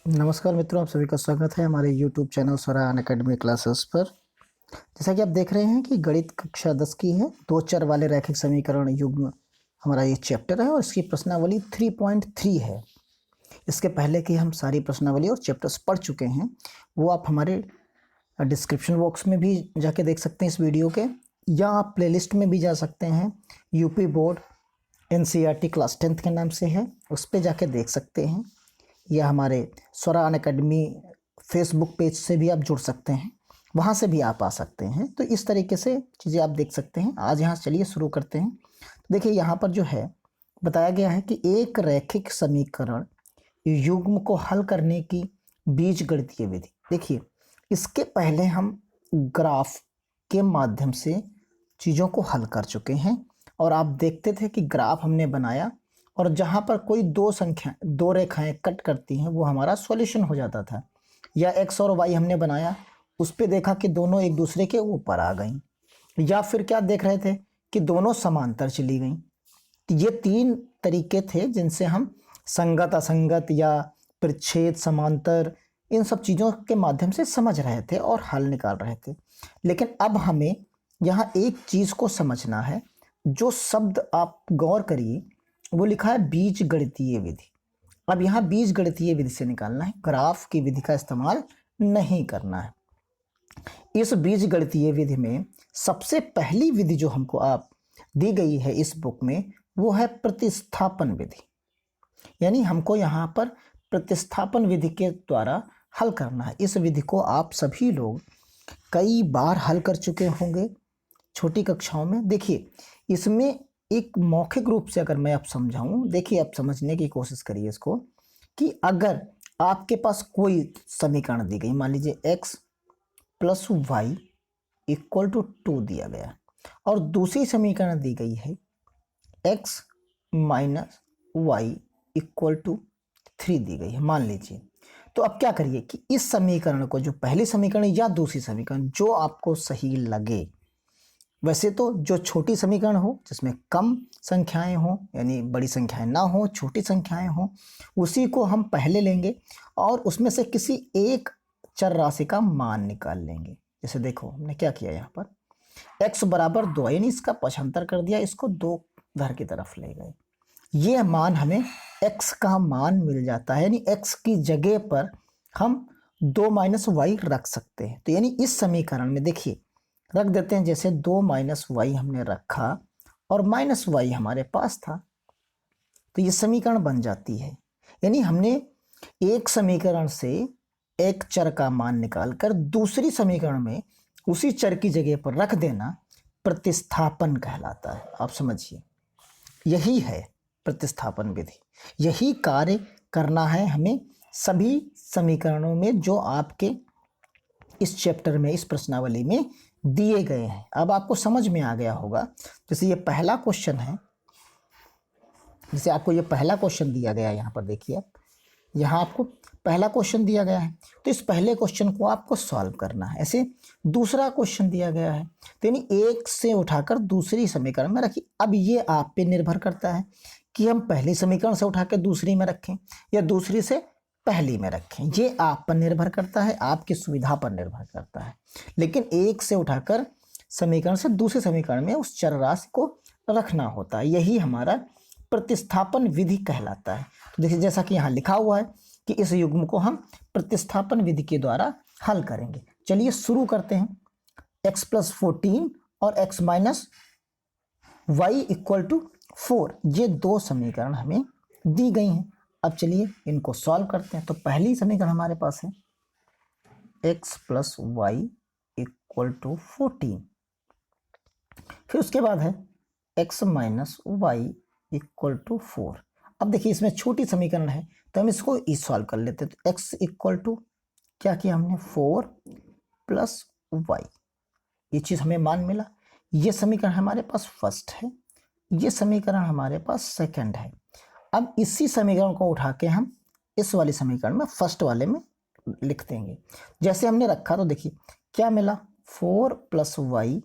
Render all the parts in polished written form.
नमस्कार मित्रों, आप सभी का स्वागत है हमारे YouTube चैनल स्वरा अनअकैडमी क्लासेस पर। जैसा कि आप देख रहे हैं कि गणित कक्षा 10 की है, दो चर वाले रैखिक समीकरण युग्म हमारा ये चैप्टर है और इसकी प्रश्नावली 3.3 है। इसके पहले की हम सारी प्रश्नावली और चैप्टर्स पढ़ चुके हैं, वो आप हमारे डिस्क्रिप्शन बॉक्स में भी जाके देख सकते हैं इस वीडियो के, या आप प्लेलिस्ट में भी जा सकते हैं। UP board NCERT class 10th के नाम से है, उस पर जाके देख सकते हैं, या हमारे स्वरा अनअकैडमी फेसबुक पेज से भी आप जुड़ सकते हैं, वहाँ से भी आप आ सकते हैं। तो इस तरीके से चीज़ें आप देख सकते हैं। आज यहाँ चलिए शुरू करते हैं। तो देखिए यहाँ पर जो है बताया गया है कि एक रैखिक समीकरण युग्म को हल करने की बीजगणितीय विधि। देखिए इसके पहले हम ग्राफ के माध्यम से चीज़ों को हल कर चुके हैं और आप देखते थे कि ग्राफ हमने बनाया और जहाँ पर कोई दो रेखाएं कट करती हैं वो हमारा सॉल्यूशन हो जाता था। या एक्स और वाई हमने बनाया, उस पे देखा कि दोनों एक दूसरे के ऊपर आ गई, या फिर क्या देख रहे थे कि दोनों समांतर चली गई। तो ये तीन तरीके थे जिनसे हम संगत असंगत या प्रच्छेद समांतर इन सब चीज़ों के माध्यम से समझ रहे थे और हल निकाल रहे थे। लेकिन अब हमें यहाँ एक चीज़ को समझना है। जो शब्द आप गौर करिए वो लिखा है बीजगणितीय विधि। अब यहाँ बीजगणितीय विधि से निकालना है, ग्राफ की विधि का इस्तेमाल नहीं करना है। इस बीजगणितीय विधि में सबसे पहली विधि जो हमको आप दी गई है इस बुक में वो है प्रतिस्थापन विधि। यानी हमको यहाँ पर प्रतिस्थापन विधि के द्वारा हल करना है। इस विधि को आप सभी लोग कई बार हल कर चुके होंगे छोटी कक्षाओं में। देखिए इसमें एक मौखिक रूप से अगर मैं आप समझाऊं, देखिए आप समझने की कोशिश करिए इसको, कि अगर आपके पास कोई समीकरण दी गई, मान लीजिए x plus y equal to 2 दिया गया और दूसरी समीकरण दी गई है x minus y equal to 3 दी गई है, मान लीजिए। तो अब क्या करिए कि इस समीकरण को, जो पहली समीकरण या दूसरी समीकरण जो आपको सही लगे, वैसे तो जो छोटी समीकरण हो जिसमें कम संख्याएं हो, यानी बड़ी संख्याएं ना हो छोटी संख्याएं हो, उसी को हम पहले लेंगे और उसमें से किसी एक चर राशि का मान निकाल लेंगे। जैसे देखो हमने क्या किया, यहाँ पर x बराबर 2, यानी इसका पक्षांतर कर दिया, इसको 2 घर की तरफ ले गए। ये मान हमें x का मान मिल जाता है, यानी x की जगह पर हम 2 माइनस वाई रख सकते हैं। तो यानी इस समीकरण में देखिए रख देते हैं, जैसे 2 माइनस वाई हमने रखा और माइनस वाई हमारे पास था, तो ये समीकरण बन जाती है। यानी हमने एक समीकरण से एक चर का मान निकालकर दूसरी समीकरण में उसी चर की जगह पर रख देना प्रतिस्थापन कहलाता है। आप समझिए, यही है प्रतिस्थापन विधि। यही कार्य करना है हमें सभी समीकरणों में जो आपके इस चैप्टर में, इस प्रश्नावली में दिए गए हैं। अब आपको समझ में आ गया होगा। जैसे ये पहला क्वेश्चन है, जैसे आपको ये पहला क्वेश्चन दिया गया है, यहाँ पर देखिए, यहाँ आपको पहला क्वेश्चन दिया गया है, तो इस पहले क्वेश्चन को आपको सॉल्व करना है। ऐसे दूसरा क्वेश्चन दिया गया है, तो यानी एक से उठाकर दूसरी समीकरण में रखिए। अब ये आप पे निर्भर करता है कि हम पहली समीकरण से उठाकर दूसरी में रखें या दूसरी से पहली में रखें। ये आप पर निर्भर करता है, आपकी सुविधा पर निर्भर करता है। लेकिन एक से उठाकर समीकरण से दूसरे समीकरण में उस चर राशि को रखना होता है। यही हमारा प्रतिस्थापन विधि कहलाता है। तो देखिए जैसा कि यहाँ लिखा हुआ है कि इस युग्म को हम प्रतिस्थापन विधि के द्वारा हल करेंगे। चलिए शुरू करते हैं। x प्लस 14 और x minus y equal to 4, ये दो समीकरण हमें दी गई हैं। अब चलिए इनको सॉल्व करते हैं। तो पहली समीकरण हमारे पास है x plus y equal to 14, फिर उसके बाद है x minus y equal to 4। अब देखिए इसमें छोटी समीकरण है तो हम इसको ही सॉल्व कर लेते हैं। तो x इक्वल टू क्या किया हमने, 4 प्लस वाई, ये चीज़ हमें मान मिला। ये समीकरण हमारे पास फर्स्ट है, ये समीकरण हमारे पास सेकंड है। अब इसी समीकरण को उठा के हम इस वाले समीकरण में, फर्स्ट वाले में लिख देंगे। जैसे हमने रखा तो देखिए क्या मिला, 4 प्लस वाई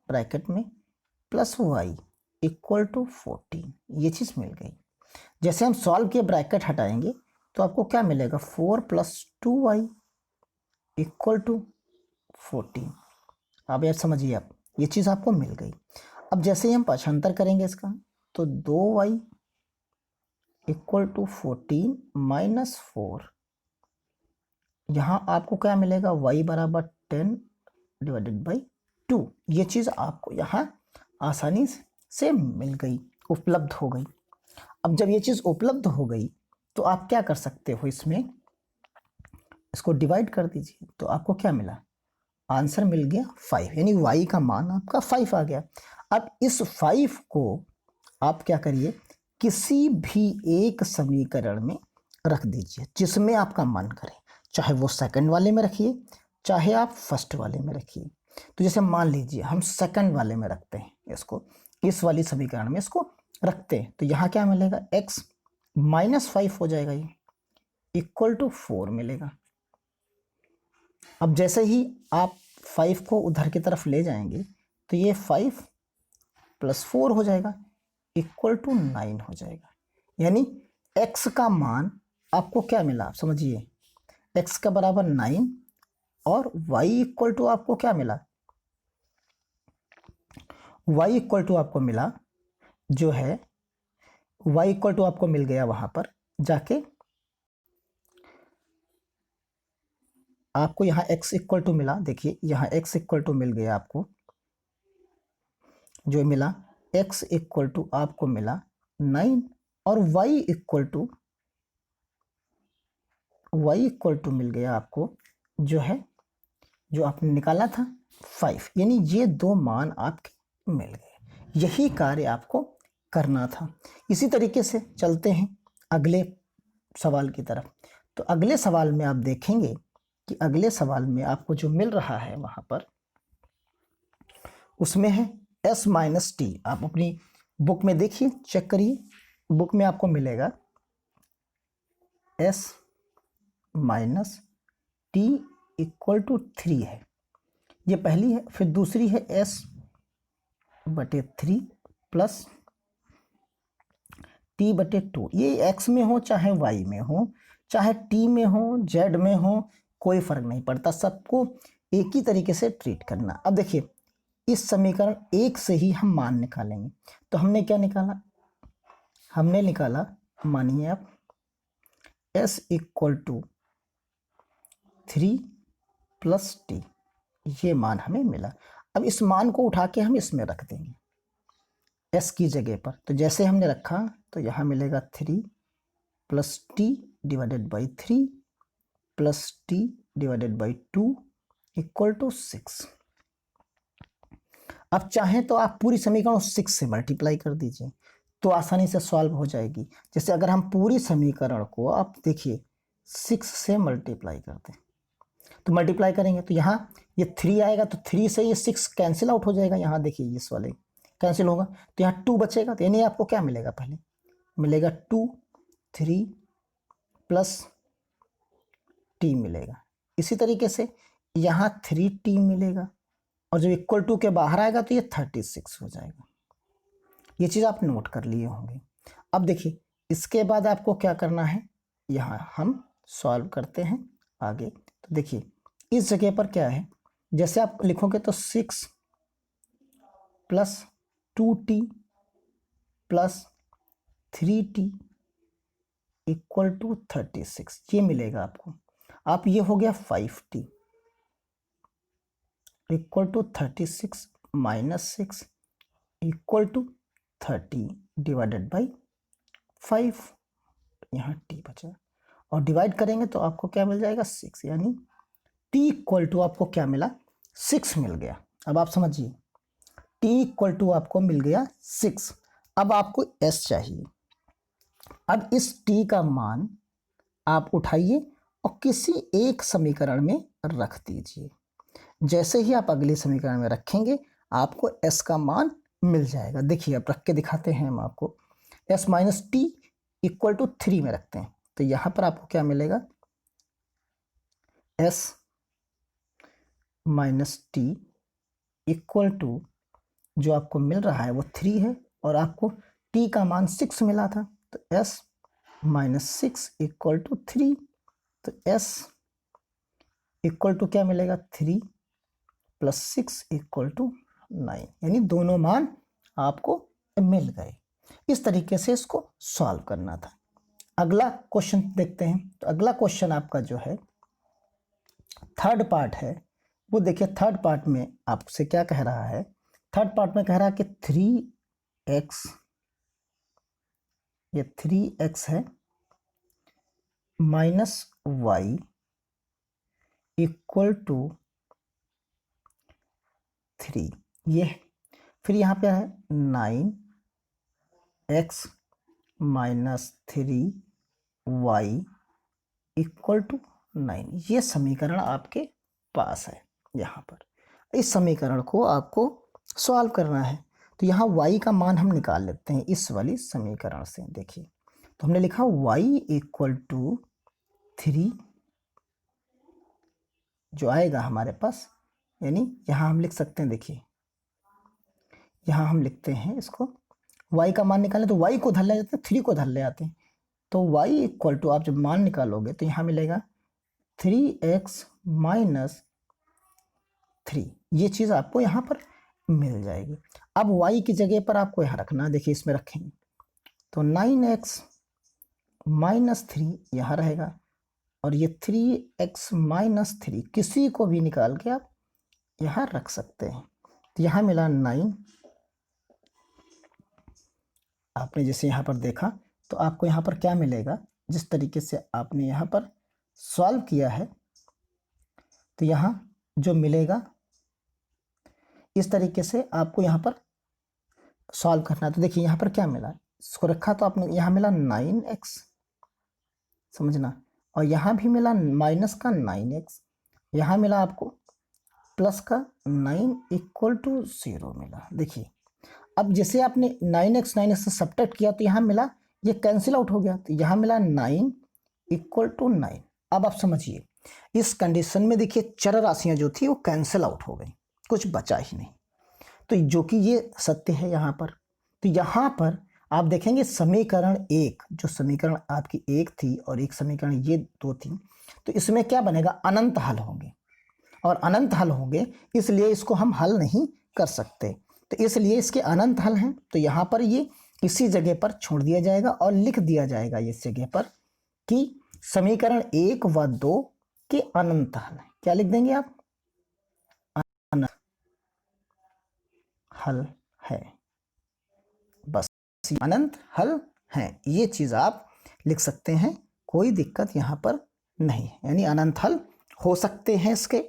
ब्रैकेट में प्लस वाई इक्वल टू 14, ये चीज़ मिल गई। जैसे हम सॉल्व किए ब्रैकेट हटाएंगे तो आपको क्या मिलेगा, 4 + 2y = 14। अब यार समझिए, आप ये चीज़ आपको मिल गई। अब जैसे ही हम पक्षांतर करेंगे इसका, तो 2y = 14 - 4, यहाँ आपको क्या मिलेगा, y = 10 / 2। ये चीज़ आपको यहाँ आसानी से मिल गई, उपलब्ध हो गई। अब जब ये चीज़ उपलब्ध हो गई तो आप क्या कर सकते हो, इसमें इसको डिवाइड कर दीजिए, तो आपको क्या मिला, आंसर मिल गया 5, यानी y का मान आपका 5 आ गया। अब इस 5 को आप क्या करिए, किसी भी एक समीकरण में रख दीजिए जिसमें आपका मन करे, चाहे वो सेकंड वाले में रखिए, चाहे आप फर्स्ट वाले में रखिए। तो जैसे मान लीजिए हम सेकंड वाले में रखते हैं इसको, इस वाली समीकरण में इसको रखते हैं, तो यहाँ क्या मिलेगा, x - 5 हो जाएगा, ये = 4 मिलेगा। अब जैसे ही आप 5 को उधर की तरफ ले जाएंगे तो ये 5 + 4 हो जाएगा, = 9 हो जाएगा। यानी x का मान आपको क्या मिला, आप समझिए, x का बराबर 9 और y = आपको क्या मिला, y = आपको मिला जो है, y = आपको मिल गया वहां पर जाके, आपको यहाँ x = मिला, देखिए यहाँ x = मिल गया आपको, जो मिला x = आपको मिला 9 और y = मिल गया आपको जो है, जो आपने निकाला था 5, यानी ये दो मान आपके मिल गए। यही कार्य आपको करना था। इसी तरीके से चलते हैं अगले सवाल की तरफ। तो अगले सवाल में आप देखेंगे कि अगले सवाल में आपको जो मिल रहा है वहां पर, उसमें है s - t। आप अपनी बुक में देखिए, चेक करिए, बुक में आपको मिलेगा s - t = 3 है, ये पहली है। फिर दूसरी है s/3 + t/2। ये x में हो चाहे y में हो, चाहे t में हो, z में हो, कोई फर्क नहीं पड़ता, सबको एक ही तरीके से ट्रीट करना। अब देखिए, इस समीकरण 1 से ही हम मान निकालेंगे। तो हमने क्या निकाला, हमने निकाला, मानिए आप, s = 3 + t, ये मान हमें मिला। अब इस मान को उठा के हम इसमें रख देंगे s की जगह पर। तो जैसे हमने रखा तो यहाँ मिलेगा 3 + t / 3 + t / 2 = 6। अब चाहें तो आप पूरी समीकरण 6 से मल्टीप्लाई कर दीजिए, तो आसानी से सॉल्व हो जाएगी। जैसे अगर हम पूरी समीकरण को, आप देखिए, 6 से मल्टीप्लाई करते हैं, तो मल्टीप्लाई करेंगे तो यहाँ ये 3 आएगा, तो 3 से ये 6 कैंसिल आउट हो जाएगा। यहाँ देखिए इस वाले कैंसिल होगा, तो यहाँ 2 बचेगा। तो यानी आपको क्या मिलेगा, पहले मिलेगा 2 3 + t मिलेगा। इसी तरीके से यहाँ 3t मिलेगा, और जब = के बाहर आएगा तो ये 36 हो जाएगा। ये चीज़ आप नोट कर लिए होंगे। अब देखिए, इसके बाद आपको क्या करना है, यहाँ हम सॉल्व करते हैं आगे। तो देखिए, इस जगह पर क्या है, जैसे आप लिखोगे तो 6 + 2t + 3t = 36, ये मिलेगा आपको। आप ये हो गया 5t = 36 - 6 = 30 / 5, यहाँ t बचा, और डिवाइड करेंगे तो आपको क्या मिल जाएगा, 6, यानी t = आपको क्या मिला, 6 मिल गया। अब आप समझिए, t = आपको मिल गया 6। अब आपको s चाहिए। अब इस t का मान आप उठाइए और किसी एक समीकरण में रख दीजिए। जैसे ही आप अगले समीकरण में रखेंगे, आपको s का मान मिल जाएगा। देखिए, अब रख के दिखाते हैं हम आपको। s - t = 3 में रखते हैं, तो यहाँ पर आपको क्या मिलेगा, s - t = जो आपको मिल रहा है वो 3 है, और आपको t का मान 6 मिला था, तो s -6 इक्वल टू 3, तो s इक्वल टू क्या मिलेगा 3 + 6 इक्वल टू 9, यानी दोनों मान आपको मिल गए। इस तरीके से इसको सॉल्व करना था। अगला क्वेश्चन देखते हैं। तो अगला क्वेश्चन आपका जो है थर्ड पार्ट है, वो देखिए थर्ड पार्ट में आपसे क्या कह रहा है। थर्ड पार्ट में कह रहा है कि 3x, ये 3x है, -y इक्वल टू 3, ये है। फिर यहाँ पे है 9x -3y इक्वल टू 9, ये समीकरण आपके पास है यहाँ पर। इस समीकरण को आपको सॉल्व करना है। तो यहाँ y का मान हम निकाल लेते हैं इस वाली समीकरण से। देखिए, तो हमने लिखा y इक्वल टू 3 जो आएगा हमारे पास, यानी यहाँ हम लिख सकते हैं। देखिए, यहाँ हम लिखते हैं इसको, y का मान निकालें तो y को धर ले जाते हैं, 3 को धर ले आते हैं। तो y इक्वल टू, आप जब मान निकालोगे तो यहाँ मिलेगा 3x -3, ये चीज़ आपको यहाँ पर मिल जाएगी। अब y की जगह पर आपको यहाँ रखना, देखिए इसमें रखेंगे तो 9x -3 यहाँ रहेगा, और ये 3x -3 किसी को भी निकाल के आप यहाँ रख सकते हैं। तो यहाँ मिला 9, आपने जैसे यहाँ पर देखा तो आपको यहाँ पर क्या मिलेगा, जिस तरीके से आपने यहाँ पर सॉल्व किया है तो यहाँ जो मिलेगा इस तरीके से आपको यहाँ पर सॉल्व करना है। तो देखिए यहाँ पर क्या मिला, इसको रखा तो आपने यहाँ मिला 9x, समझना, और यहाँ भी मिला माइनस का 9x, यहाँ मिला आपको प्लस का 9 इक्वल टू 0 मिला। देखिए, अब जैसे आपने 9x 9x से सब्ट्रैक्ट किया तो यहाँ मिला, ये कैंसिल आउट हो गया, तो यहाँ मिला 9 इक्वल टू 9। अब आप समझिए, इस कंडीशन में देखिए चर राशियाँ जो थी वो कैंसिल आउट हो गई, कुछ बचा ही नहीं, तो जो कि ये सत्य है यहाँ पर। तो यहाँ पर आप देखेंगे समीकरण 1, जो समीकरण आपकी 1 थी और एक समीकरण ये 2 थी, तो इसमें क्या बनेगा, अनंत हल होंगे, और अनंत हल होंगे इसलिए इसको हम हल नहीं कर सकते। तो इसलिए इसके अनंत हल हैं, तो यहाँ पर ये इसी जगह पर छोड़ दिया जाएगा और लिख दिया जाएगा इस जगह पर कि समीकरण 1 व 2 के अनंत हल है। क्या लिख देंगे आप, अनंत हल है, बस अनंत हल है, ये चीज आप लिख सकते हैं, कोई दिक्कत यहाँ पर नहीं है, यानी अनंत हल हो सकते हैं इसके,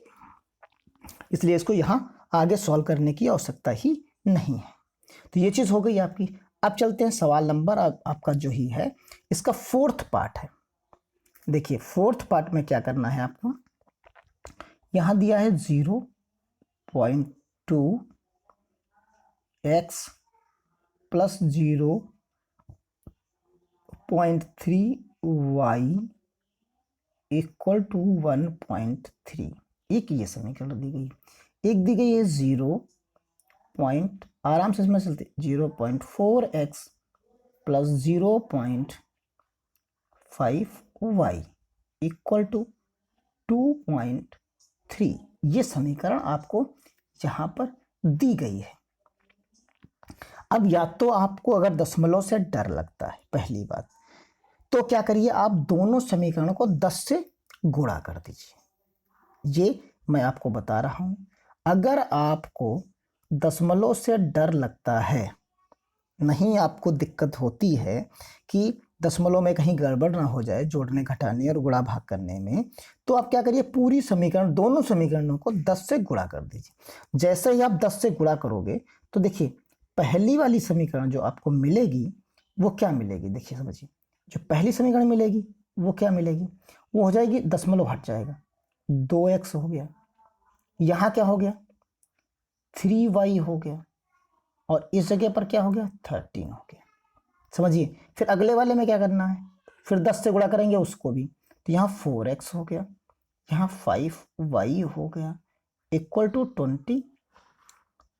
इसलिए इसको यहाँ आगे सॉल्व करने की आवश्यकता ही नहीं है। तो ये चीज हो गई आपकी। अब चलते हैं सवाल नंबर आपका जो ही है इसका फोर्थ पार्ट है। देखिए फोर्थ पार्ट में क्या करना है आपको, यहाँ दिया है 0.2x plus 0.3y equal to 1.3, एक ये समीकरण दी गई, एक दी गई है आराम से इसमें चलते 0.4x plus 0.5y equal to 2.3, ये समीकरण आपको यहाँ पर दी गई है। अब या तो आपको अगर दशमलव से डर लगता है, पहली बात तो क्या करिए, आप दोनों समीकरणों को 10 से गुणा कर दीजिए। ये मैं आपको बता रहा हूं, अगर आपको दशमलव से डर लगता है, नहीं आपको दिक्कत होती है कि दशमलव में कहीं गड़बड़ ना हो जाए जोड़ने घटाने और गुणा भाग करने में, तो आप क्या करिए, पूरी समीकरण दोनों समीकरणों को 10 से गुणा कर दीजिए। जैसे ही आप 10 से गुणा करोगे तो देखिए पहली वाली समीकरण जो आपको मिलेगी वो क्या मिलेगी, देखिए समझिए, जो पहली समीकरण मिलेगी वो क्या मिलेगी, वो हो जाएगी, दशमलव हट जाएगा, 2x हो गया, यहाँ क्या हो गया 3y हो गया, और इस जगह पर क्या हो गया 13 हो गया। समझिए, फिर अगले वाले में क्या करना है, फिर 10 से गुणा करेंगे उसको भी, तो यहाँ 4x हो गया, यहाँ 5y हो गया इक्वल टू 23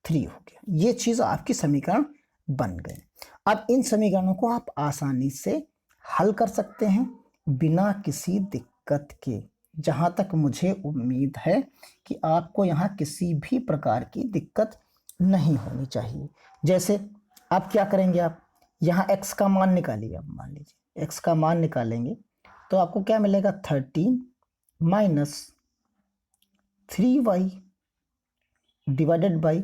हो गया। ये चीज आपकी समीकरण बन गए। अब इन समीकरणों को आप आसानी से हल कर सकते हैं बिना किसी दिक्कत के। जहाँ तक मुझे उम्मीद है कि आपको यहाँ किसी भी प्रकार की दिक्कत नहीं होनी चाहिए। जैसे आप क्या करेंगे, आप यहाँ x का मान निकालिए। अब मान लीजिए x का मान निकालेंगे तो आपको क्या मिलेगा, 13 माइनस 3y डिवाइडेड बाई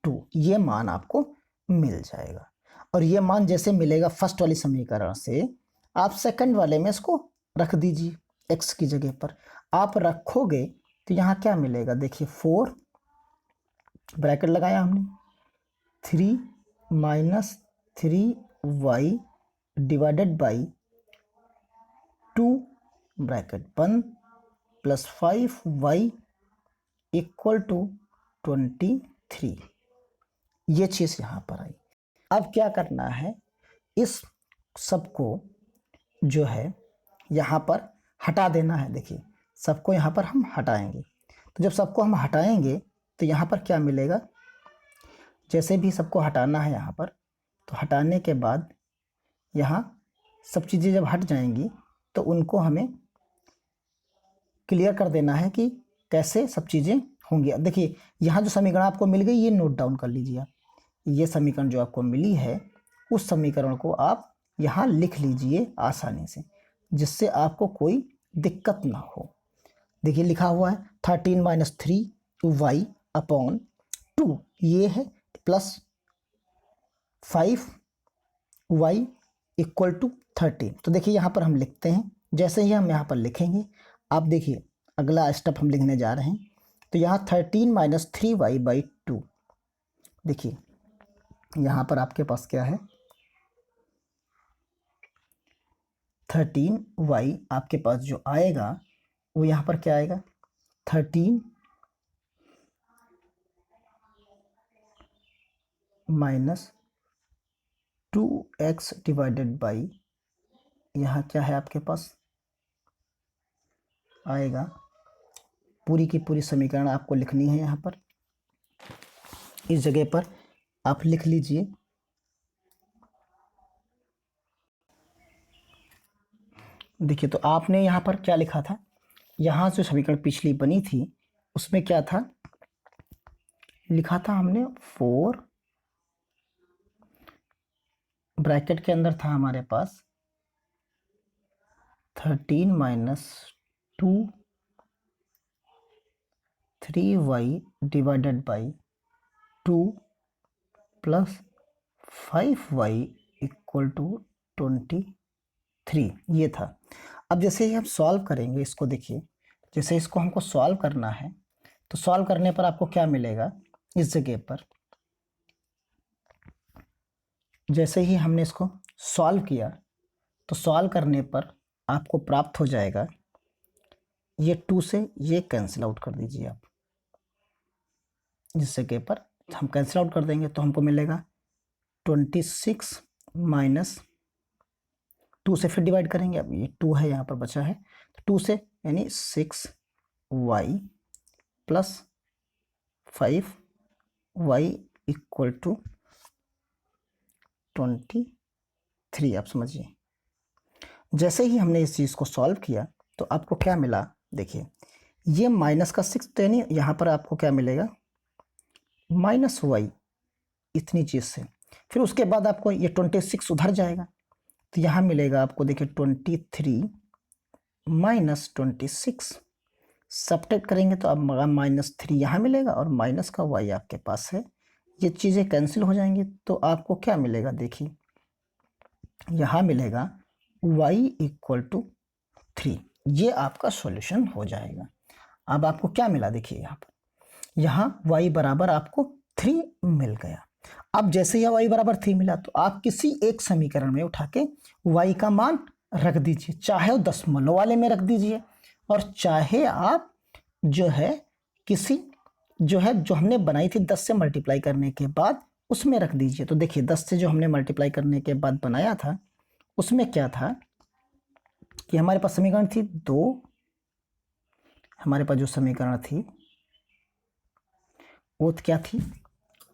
2, ये मान आपको मिल जाएगा। और ये मान जैसे मिलेगा फर्स्ट वाली समीकरण से, आप सेकंड वाले में इसको रख दीजिए x की जगह पर। आप रखोगे तो यहाँ क्या मिलेगा, देखिए 4 ब्रैकेट लगाया हमने, 3 minus 3y divided by 2 bracket बंद प्लस 5y इक्वल टू 23। ये चीज़ यहाँ पर आई। अब क्या करना है, इस सबको जो है यहाँ पर हटा देना है। देखिए सबको यहाँ पर हम हटाएंगे, तो जब सबको हम हटाएंगे तो यहाँ पर क्या मिलेगा, जैसे भी सबको हटाना है यहाँ पर, तो हटाने के बाद यहाँ सब चीज़ें जब हट जाएंगी तो उनको हमें क्लियर कर देना है कि कैसे सब चीज़ें होंगी। अब देखिए यहाँ जो समीकरण आपको मिल गई, ये नोट डाउन कर लीजिए आप। ये समीकरण जो आपको मिली है, उस समीकरण को आप यहाँ लिख लीजिए आसानी से, जिससे आपको कोई दिक्कत ना हो। देखिए लिखा हुआ है 13 माइनस 3y अपॉन 2, ये है, प्लस 5y इक्वल टू 13। तो देखिए यहाँ पर हम लिखते हैं, जैसे ही हम यहाँ पर लिखेंगे, आप देखिए अगला स्टेप हम लिखने जा रहे हैं। तो यहाँ 13 माइनस 3y बाई 2, देखिए यहाँ पर आपके पास क्या है, 13y आपके पास जो आएगा वो यहाँ पर क्या आएगा, 13 माइनस 2x डिवाइडेड बाई, यहाँ क्या है आपके पास आएगा, पूरी की पूरी समीकरण आपको लिखनी है। यहाँ पर इस जगह पर आप लिख लीजिए, देखिए तो आपने यहाँ पर क्या लिखा था, यहाँ जो समीकरण पिछली बनी थी उसमें क्या था, लिखा था हमने 4 ब्रैकेट के अंदर था हमारे पास 13 minus 2 3y divided by 2 plus 5y equal to 23, ये था। अब जैसे ही हम सॉल्व करेंगे इसको, देखिए जैसे इसको हमको सॉल्व करना है, तो सॉल्व करने पर आपको क्या मिलेगा, इस जगह पर जैसे ही हमने इसको सॉल्व किया तो सॉल्व करने पर आपको प्राप्त हो जाएगा, ये 2 से ये कैंसिल आउट कर दीजिए आप, इस जगह पर हम कैंसिल आउट कर देंगे तो हमको मिलेगा 26 माइनस 2 से फिर डिवाइड करेंगे, अब ये 2 है यहाँ पर बचा है, तो 2 से यानी 6y plus 5y equal to 23। आप समझिए, जैसे ही हमने इस चीज़ को सॉल्व किया तो आपको क्या मिला, देखिए ये माइनस का 6, तो यानी यहाँ पर आपको क्या मिलेगा, माइनस वाई इतनी चीज़ से। फिर उसके बाद आपको ये 26 उधर जाएगा, तो यहाँ मिलेगा आपको, देखिए 23 माइनस 26, सब्ट्रैक्ट करेंगे तो अब माइनस 3 यहाँ मिलेगा और माइनस का वाई आपके पास है, ये चीज़ें कैंसिल हो जाएंगी। तो आपको क्या मिलेगा, देखिए यहाँ मिलेगा y इक्वल टू 3, ये आपका सॉल्यूशन हो जाएगा। अब आपको क्या मिला, देखिए यहाँ y बराबर आपको 3 मिल गया। अब जैसे यह y बराबर 3 मिला तो आप किसी एक समीकरण में उठा के y का मान रख दीजिए, चाहे वो दशमलव वाले में रख दीजिए और चाहे आप जो है किसी जो हमने बनाई थी 10 से मल्टीप्लाई करने के बाद उसमें रख दीजिए। तो देखिए 10 से जो हमने मल्टीप्लाई करने के बाद बनाया था उसमें क्या था कि हमारे पास समीकरण थी 2, हमारे पास जो समीकरण थी वो क्या थी,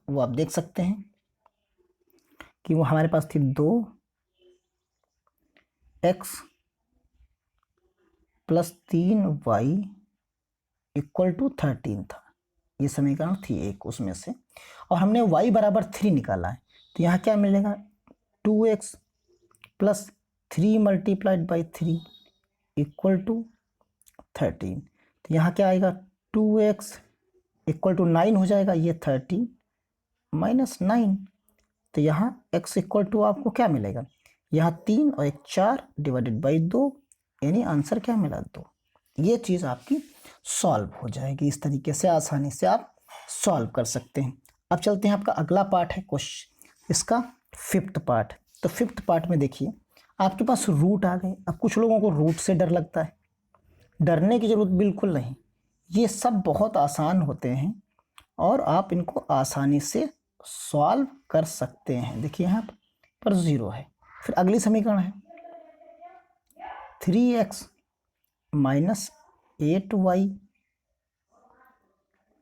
वो आप देख सकते हैं कि वो हमारे पास थी 2 x plus 3y equal to 13 था। ये समीकरण थी एक उसमें से, और हमने y बराबर 3 निकाला है, तो यहाँ क्या मिलेगा 2x plus 3 multiplied by 3 equal to 13। तो यहाँ क्या आएगा 2x इक्वल टू 9 हो जाएगा, ये 13 माइनस 9। तो यहाँ x इक्वल टू आपको क्या मिलेगा, यहाँ 3 और 1 4 डिवाइडेड बाई 2, यानी आंसर क्या मिला 2। ये चीज़ आपकी सॉल्व हो जाएगी। इस तरीके से आसानी से आप सॉल्व कर सकते हैं। अब चलते हैं, आपका अगला पार्ट है क्वेश्चन, इसका 5th पार्ट। तो 5th पार्ट में देखिए आपके पास रूट आ गए। अब कुछ लोगों को रूट से डर लगता है, डरने की ज़रूरत बिल्कुल नहीं, ये सब बहुत आसान होते हैं और आप इनको आसानी से सॉल्व कर सकते हैं। देखिए यहाँ पर 0 है, फिर अगली समीकरण है 3x माइनस 8y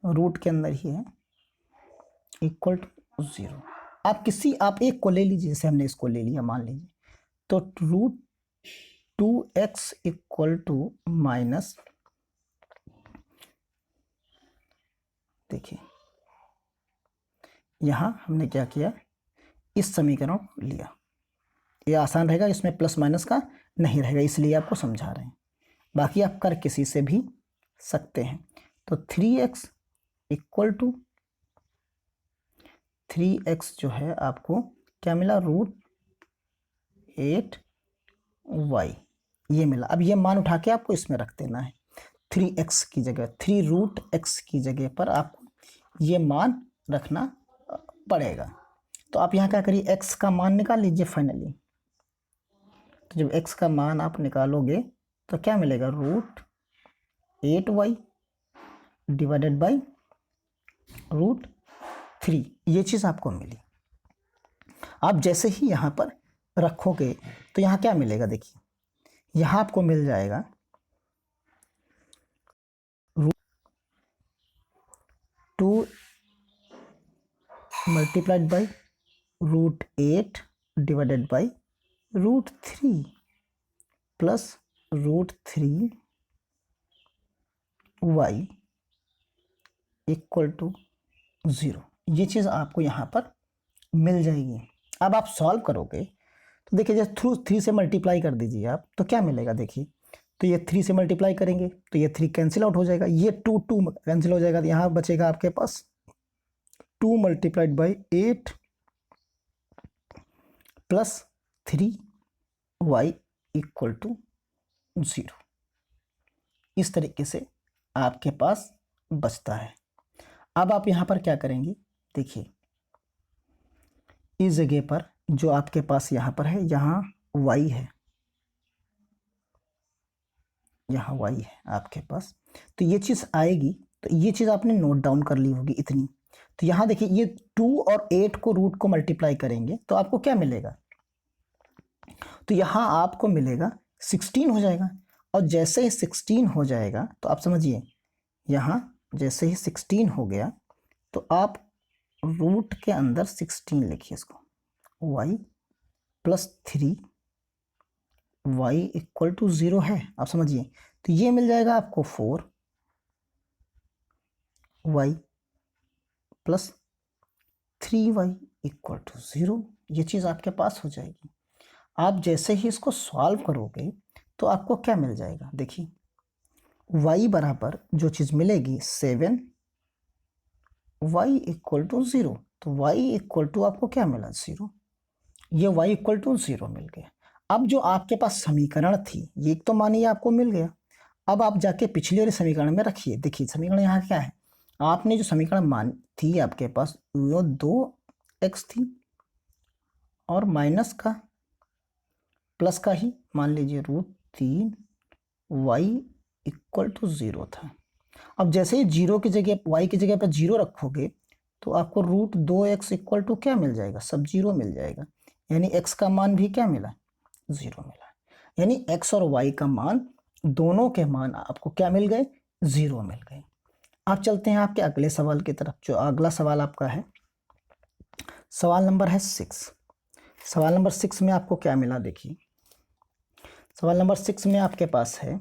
रूट के अंदर ही है इक्वल टू 0। आप एक को ले लीजिए, जैसे हमने इसको ले लिया मान लीजिए, तो root 2x equal to minus, देखिए यहाँ हमने क्या किया, इस समीकरण को लिया। ये आसान रहेगा, इसमें प्लस माइनस का नहीं रहेगा, इसलिए आपको समझा रहे हैं। बाकी आप कर किसी से भी सकते हैं। तो 3x इक्वल टू 3x जो है आपको क्या मिला, रूट 8y ये मिला। अब ये मान उठा के आपको इसमें रख देना है, 3x की जगह, 3 रूट x की जगह पर आपको ये मान रखना पड़ेगा। तो आप यहाँ क्या करिए, x का मान निकाल लीजिए फाइनली। तो जब x का मान आप निकालोगे तो क्या मिलेगा, root 8y divided by root 3, ये चीज़ आपको मिली। आप जैसे ही यहाँ पर रखोगे तो यहाँ क्या मिलेगा, देखिए यहाँ आपको मिल जाएगा root 2 multiplied by root 8 divided by root 3 plus root 3y equal to 0। ये चीज़ आपको यहाँ पर मिल जाएगी। अब आप सॉल्व करोगे तो देखिए, जैसे थ्रू 3 से मल्टीप्लाई कर दीजिए आप, तो क्या मिलेगा, देखिए तो ये 3 से मल्टीप्लाई करेंगे तो ये 3 कैंसिल आउट हो जाएगा, ये 2 कैंसिल हो जाएगा, तो यहाँ बचेगा आपके पास 2 multiplied by 8 plus 3y equal to 0। इस तरीके से आपके पास बचता है। अब आप यहाँ पर क्या करेंगे, देखिए इस जगह पर जो आपके पास यहाँ पर है, यहाँ y है, यहाँ y है आपके पास, तो ये चीज़ आएगी। तो ये चीज़ आपने नोट डाउन कर ली होगी इतनी। तो यहाँ देखिए ये 2 और 8 को रूट को मल्टीप्लाई करेंगे तो आपको क्या मिलेगा, तो यहाँ आपको मिलेगा 16 हो जाएगा। और जैसे ही 16 हो जाएगा तो आप समझिए, यहाँ जैसे ही 16 हो गया तो आप रूट के अंदर 16 लिखिए इसको, y plus 3y equal to 0 है, आप समझिए। तो ये मिल जाएगा आपको 4y plus 3y equal to 0। ये चीज़ आपके पास हो जाएगी। आप जैसे ही इसको सॉल्व करोगे तो आपको क्या मिल जाएगा, देखिए y बराबर जो चीज़ मिलेगी 7, y इक्वल टू 0। तो y इक्वल टू आपको क्या मिला, 0। ये y इक्वल टू 0 मिल गया। अब जो आपके पास समीकरण थी, ये तो मानिए आपको मिल गया। अब आप जाके पिछले वाले समीकरण में रखिए। देखिए समीकरण यहाँ क्या है, आपने जो समीकरण मान थी आपके पास, वो 2x थी और माइनस का प्लस का ही मान लीजिए रूट 3y इक्वल टू 0 था। अब जैसे ही 0 की जगह, y की जगह पर 0 रखोगे तो आपको रूट 2x इक्वल टू क्या मिल जाएगा, सब 0 मिल जाएगा। यानी x का मान भी क्या मिला, 0 मिला। यानी x और y का मान, दोनों के मान आपको क्या मिल गए, 0 मिल गए। आप चलते हैं आपके अगले सवाल की तरफ। जो अगला सवाल आपका है, सवाल नंबर है 6। सवाल नंबर 6 में आपको क्या मिला, देखिए सवाल नंबर 6 में आपके पास है,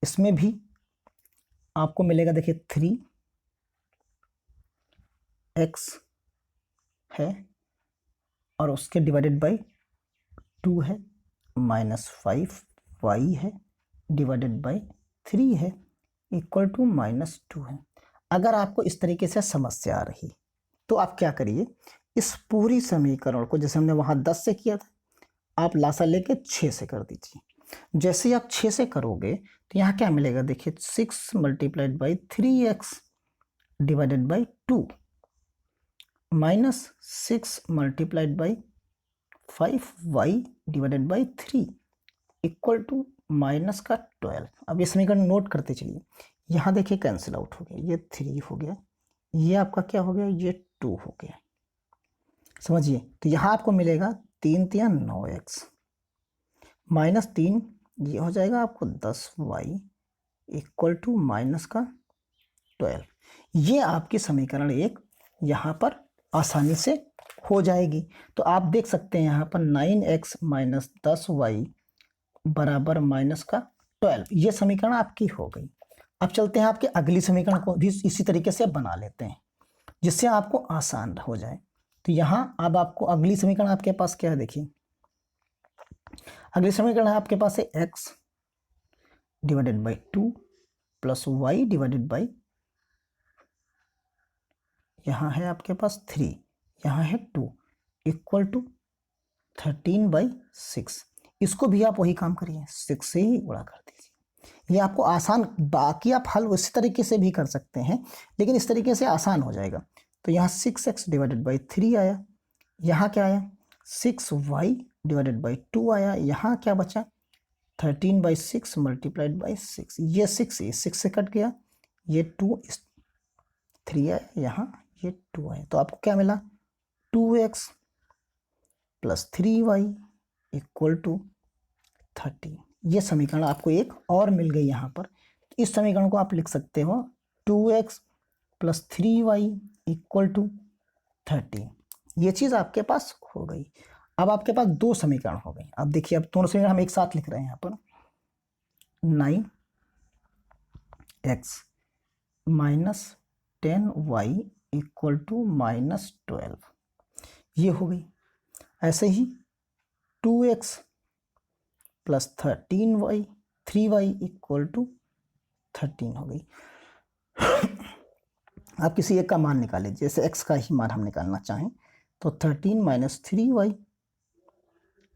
इसमें भी आपको मिलेगा, देखिए 3x है और उसके डिवाइडेड बाई 2 है, -5y है डिवाइडेड बाई 3 है इक्वल टू -2 है। अगर आपको इस तरीके से समस्या आ रही तो आप क्या करिए, इस पूरी समीकरण को जैसे हमने वहाँ 10 से किया था, आप लासा लेके 6 से कर दीजिए। जैसे ही आप 6 से करोगे तो यहाँ क्या मिलेगा, देखिए 6 multiplied by 3x divided by 2 minus 6 multiplied by 5y divided by 3 equal to minus का 12। अब ये समीकरण नोट करते चलिए। यहाँ देखिए कैंसिल आउट हो गया, ये 3 हो गया, ये आपका क्या हो गया, ये 2 हो गया, समझिए। तो यहाँ आपको मिलेगा 3 3 9x माइनस 3, ये हो जाएगा आपको 10y इक्वल टू माइनस का 12। ये आपकी समीकरण 1 यहाँ पर आसानी से हो जाएगी। तो आप देख सकते हैं यहाँ पर 9x माइनस 10y बराबर माइनस का 12, ये समीकरण आपकी हो गई। अब चलते हैं आपके अगली समीकरण को भी इसी तरीके से बना लेते हैं जिससे आपको आसान हो जाए। तो यहाँ अब आपको अगली समीकरण आपके पास क्या है, देखिए अगली समीकरण आपके पास है x divided by 2 plus y divided by, यहाँ है आपके पास 3, यहाँ है 2 इक्वल टू 13/6। इसको भी आप वही काम करिए, 6 से ही गुणा कर दीजिए। ये आपको आसान, बाकी आप हल उसी तरीके से भी कर सकते हैं लेकिन इस तरीके से आसान हो जाएगा। तो यहाँ 6x डिवाइडेड बाई 3 आया, यहाँ क्या आया 6y डिवाइडेड बाई 2 आया, यहाँ क्या बचा 13/6 मल्टीप्लाइड बाई 6, ये 6 से कट गया, ये 2 3 आया, यहाँ ये 2 आया। तो आपको क्या मिला 2x plus 3y equal to 13। ये समीकरण आपको एक और मिल गई यहाँ पर। इस समीकरण को आप लिख सकते हो 2x plus 3y equal to 13। ये चीज़ आपके पास हो गई। अब आपके पास 2 समीकरण हो गए। अब देखिए, अब दोनों समीकरण हम एक साथ लिख रहे हैं यहाँ पर, 9x minus 10y equal to -12, ये हो गई। ऐसे ही 2x plus 3y equal to 13 हो गई। आप किसी एक का मान निकालें, जैसे x का ही मान हम निकालना चाहें तो 13 माइनस 3y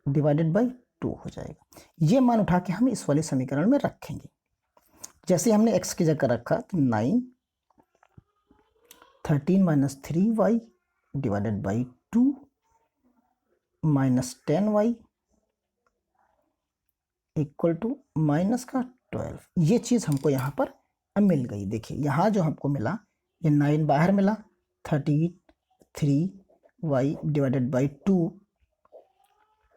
डिवाइडेड बाई 2 हो जाएगा। ये मान उठा के हम इस वाले समीकरण में रखेंगे। जैसे हमने x की जगह रखा तो 9 13 minus 3y divided by 2 minus 10y equal to minus का 12। ये चीज़ हमको यहाँ पर अब मिल गई। देखिए यहाँ जो हमको मिला, ये 9 बाहर मिला, 33y divided by 2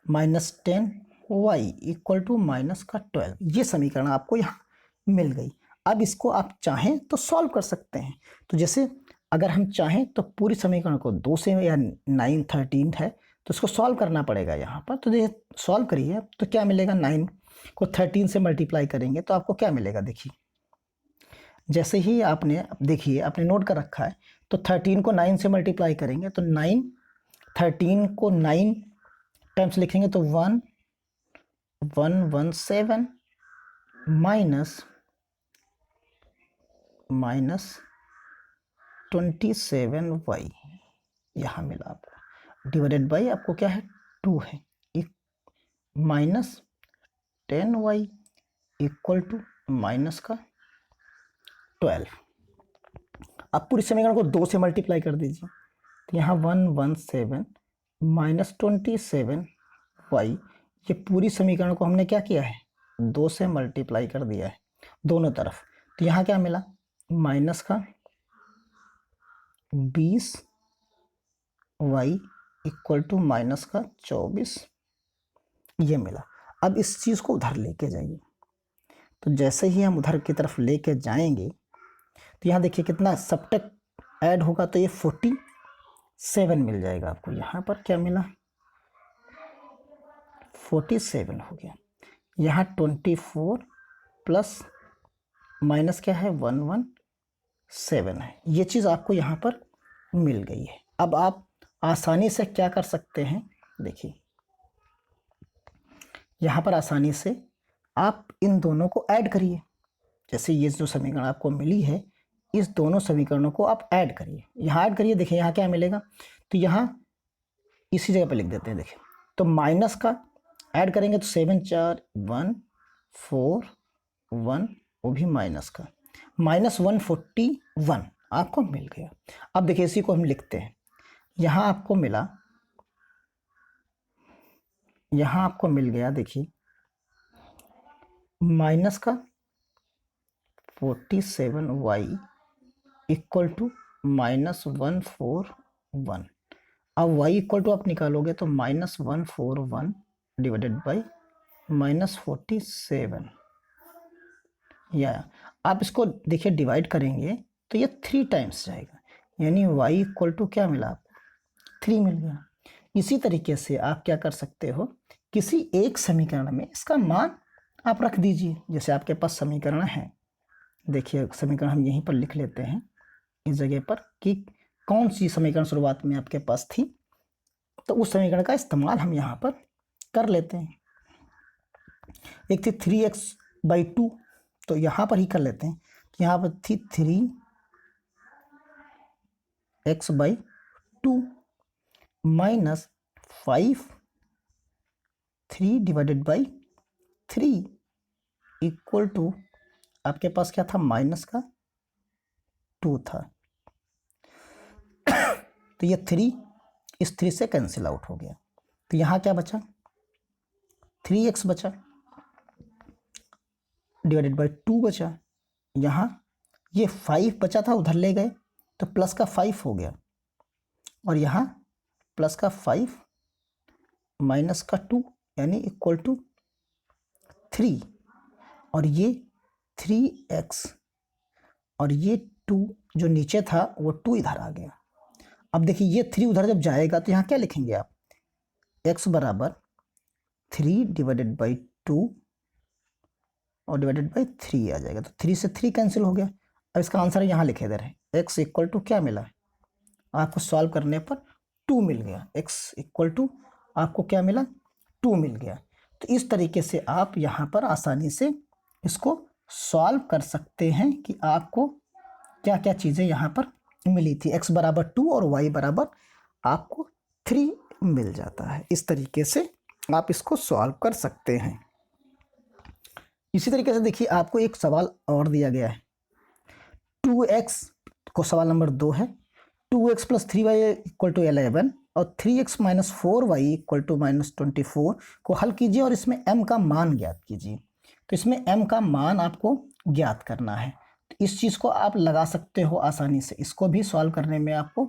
minus 10y equal to minus का 12। ये समीकरण आपको यहाँ मिल गई। अब इसको आप चाहें तो सॉल्व कर सकते हैं। तो जैसे अगर हम चाहें तो पूरी समीकरण को 2 से, या 9 13 है तो इसको सॉल्व करना पड़ेगा यहाँ पर। तो ये सॉल्व करिए तो क्या मिलेगा, 9 को 13 से मल्टीप्लाई करेंगे तो आपको क्या मिलेगा, देखिए जैसे ही आपने, देखिए आपने नोट कर रखा है, तो 13 को 9 से मल्टीप्लाई करेंगे तो 9, 13 को 9 टाइम्स लिखेंगे तो 1117 माइनस 27y यहाँ मिला आपको, डिवाइडेड बाई आपको क्या है 2 है, minus 10y equal to minus का 12। आप पूरी समीकरण को 2 से मल्टीप्लाई कर दीजिए तो यहाँ 117 माइनस 27y, ये पूरी समीकरण को हमने क्या किया है 2 से मल्टीप्लाई कर दिया है दोनों तरफ। तो यहाँ क्या मिला, माइनस का 20y इक्वल टू माइनस का 24, ये मिला। अब इस चीज़ को उधर लेके जाइए। तो जैसे ही हम उधर की तरफ लेके जाएंगे तो यहाँ देखिए कितना सब्ट्रैक्ट ऐड होगा, तो ये 47 मिल जाएगा आपको। यहाँ पर क्या मिला 47 हो गया। यहाँ 24 प्लस माइनस क्या है 117 है। ये चीज़ आपको यहाँ पर मिल गई है। अब आप आसानी से क्या कर सकते हैं, देखिए यहाँ पर आसानी से आप इन दोनों को ऐड करिए। जैसे ये जो समीकरण आपको मिली है, इस दोनों समीकरणों को आप ऐड करिए। यहाँ ऐड करिए, देखिए यहाँ क्या मिलेगा, तो यहाँ इसी जगह पर लिख देते हैं। देखिए तो माइनस का ऐड करेंगे तो 7 4 1 4 1, वो भी माइनस का, माइनस 141 आपको मिल गया। अब देखिए इसी को हम लिखते हैं। यहाँ आपको मिला, यहाँ आपको मिल गया, देखिए माइनस का 47y इक्वल टू माइनस 141। अब y इक्वल टू आप निकालोगे तो माइनस 141 डिवाइडेड बाई माइनस 47, या आप इसको देखिए डिवाइड करेंगे तो ये 3 टाइम्स जाएगा, यानी y इक्वल टू क्या मिला आपको, 3 मिल गया। इसी तरीके से आप क्या कर सकते हो, किसी एक समीकरण में इसका मान आप रख दीजिए। जैसे आपके पास समीकरण है, देखिए समीकरण हम यहीं पर लिख लेते हैं इस जगह पर कि कौन सी समीकरण शुरुआत में आपके पास थी, तो उस समीकरण का इस्तेमाल हम यहाँ पर कर लेते हैं। एक थी 3x/2, तो यहाँ पर ही कर लेते हैं। यहाँ पर थी 3x/2 minus 3 divided by 3 equal to आपके पास क्या था, माइनस का 2 था। तो ये 3 इस 3 से कैंसिल आउट हो गया, तो यहाँ क्या बचा, 3x बचा डिवाइडेड बाई 2 बचा। यहाँ ये 5 बचा था, उधर ले गए तो प्लस का 5 हो गया, और यहाँ प्लस का 5 माइनस का 2 यानी इक्वल टू 3, और ये 3x और ये 2 जो नीचे था वो 2 इधर आ गया। अब देखिए ये 3 उधर जब जाएगा तो यहाँ क्या लिखेंगे आप, x बराबर 3 डिवाइडेड बाई 2 और डिवाइडेड बाई 3 आ जाएगा, तो 3 से 3 कैंसिल हो गया। अब इसका आंसर यहाँ लिखे दे रहे हैं, x इक्वल टू क्या मिला आपको, सॉल्व करने पर 2 मिल गया। x इक्वल टू आपको क्या मिला, 2 मिल गया। तो इस तरीके से आप यहाँ पर आसानी से इसको सॉल्व कर सकते हैं कि आपको क्या क्या चीज़ें यहाँ पर मिली थी। x बराबर 2 और y बराबर आपको 3 मिल जाता है। इस तरीके से आप इसको सॉल्व कर सकते हैं। इसी तरीके से देखिए आपको एक सवाल और दिया गया है, 2x को सवाल नंबर 2 है, 2x plus 3y equal to 11 और 3x minus 4y equal to minus 24 को हल कीजिए और इसमें m का मान ज्ञात कीजिए। तो इसमें m का मान आपको ज्ञात करना है। तो इस चीज़ को आप लगा सकते हो आसानी से, इसको भी सॉल्व करने में आपको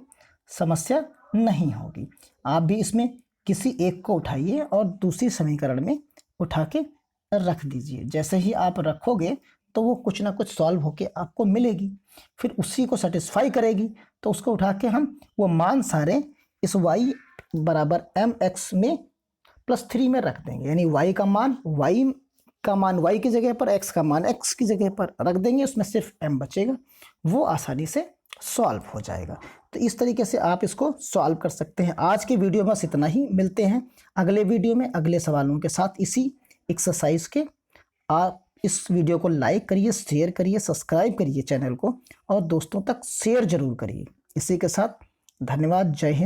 समस्या नहीं होगी। आप भी इसमें किसी एक को उठाइए और दूसरी समीकरण में उठा के रख दीजिए। जैसे ही आप रखोगे तो वो कुछ ना कुछ सॉल्व होके आपको मिलेगी, फिर उसी को सेटिस्फाई करेगी, तो उसको उठा के हम वो मान सारे इस y बराबर mx में प्लस 3 में रख देंगे। यानी y का मान y की जगह पर, x का मान x की जगह पर रख देंगे, उसमें सिर्फ m बचेगा, वो आसानी से सॉल्व हो जाएगा। तो इस तरीके से आप इसको सॉल्व कर सकते हैं। आज की वीडियो में बस इतना ही, मिलते हैं अगले वीडियो में अगले सवालों के साथ इसी एक्सरसाइज के। आप इस वीडियो को लाइक करिए, शेयर करिए, सब्सक्राइब करिए चैनल को, और दोस्तों तक शेयर जरूर करिए। इसी के साथ धन्यवाद, जय हिंद।